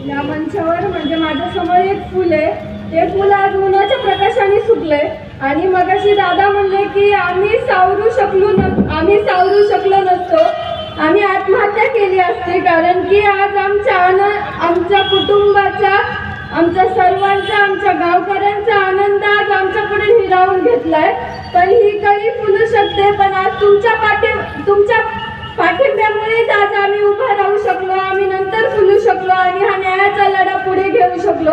या मंचावर म्हणजे माझ्यासमोर एक फुल आहे, ते फुल आज उन्हाच्या प्रकाशाने सुकले आणि मगाशी दादा म्हणले की आम्ही सावरू शकलो नसतो, आम्ही आत्महत्या केली असते, कारण की आज आमच्या कुटुंबाचा, आमच्या सर्वांचा, आमच्या गावकऱ्यांचा आनंद आज आमच्याकडे हिरावून घेतलाय. पण ही काही फुलू शकते, पण आज तुमच्या पाठिंब्यामुळेच आज आम्ही उभा राहू शकलो, आम्ही नंतर फुलू शकलो आणि हा न्यायाचा लढा पुढे घेऊ शकलो.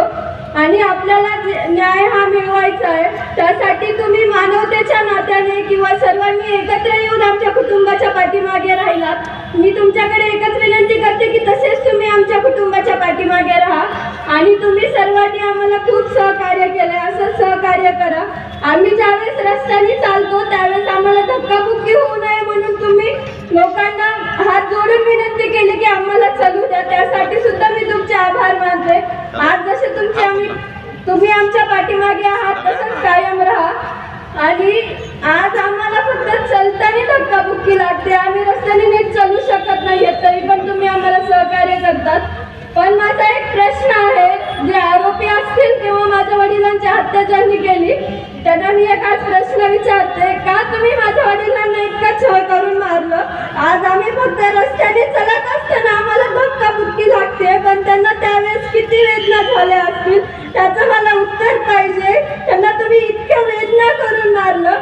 आणि आपल्याला न्याय हा मिळवायचा आहे, त्यासाठी तुम्ही मानवतेच्या नात्याने किंवा सर्वांनी एकत्र येऊन आमच्या कुटुंबाच्या पाठीमागे राहिलात. मी तुमच्याकडे एकच विनंती करते की तसेच तुम्ही आमच्या कुटुंबाच्या पाठीमागे राहा आणि तुम्ही सर्वांनी आम्हाला खूप सहकार्य केले, असं सहकार्य करा. आम्ही ज्यावेळेस रस्त्याने चालतो त्यावेळेस आम्हाला धक्काबुक्की होऊ नये म्हणून तुम्ही लोकांना हात जोडून विनंती केली की आम्हाला चालू द्या, त्यासाठी सुद्धा मी तुमचे आभार मानते. आज जसे तुम्ही आमच्या पाठीमागे आहात तसंच कायम राहा. आणि आज आम्हाला फक्त चलताना धक्काबुक्की लागते, आम्ही रस्त्याने नीट चालू शकत नाही, तरी पण तुम्ही आम्हाला सहकार्य करतात. पण माझा एक प्रश्न आहे, जे आरोपी असतील किंवा माझ्या वडिलांची हत्या ज्यांनी केली त्यांना मी एक आज प्रश्न विचारते, का तुम्ही माझ्या वडिलांना इतका छळ करून मारलं? आज आम्ही फक्त रस्त्याने चलत असताना आम्हाला धक्काबुक्की लागते, पण त्यांना त्यावेळेस किती वेदना झाल्या असतील त्याचं मला उत्तर पाहिजे. त्यांना तुम्ही इतक्या वेदना करून मारलं.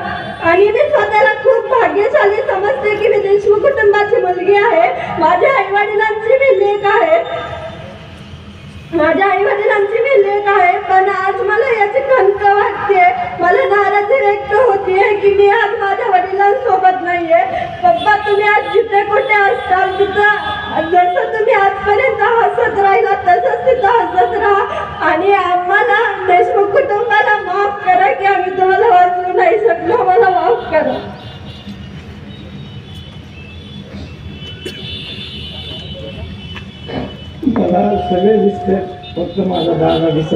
आणि मी स्वतःला खूप भाग्यशाली समजते की मी देशमुख कुटुंबाची मुलगी आहे, माझ्या आईवडिलांची मी लेक आहे, पण आज मला याची खंत वाटते, मला नाराजी व्यक्त होतीये की मी आज माझ्या वडिलांसोबत नाहीये. पप्पा, तुम्ही आज जिथे कुठे असताल तिथं जसं तुम्ही आजपर्यंत हसत राहिला तसंच तिथं हसत राहा आणि आम्हाला देशमुख कुटुंबाला माफ करा की आम्ही तुम्हाला वाचवू नाही शकलो, मला माफ करा. मला सगळे दिसते, फक्त माझा दादा दिसत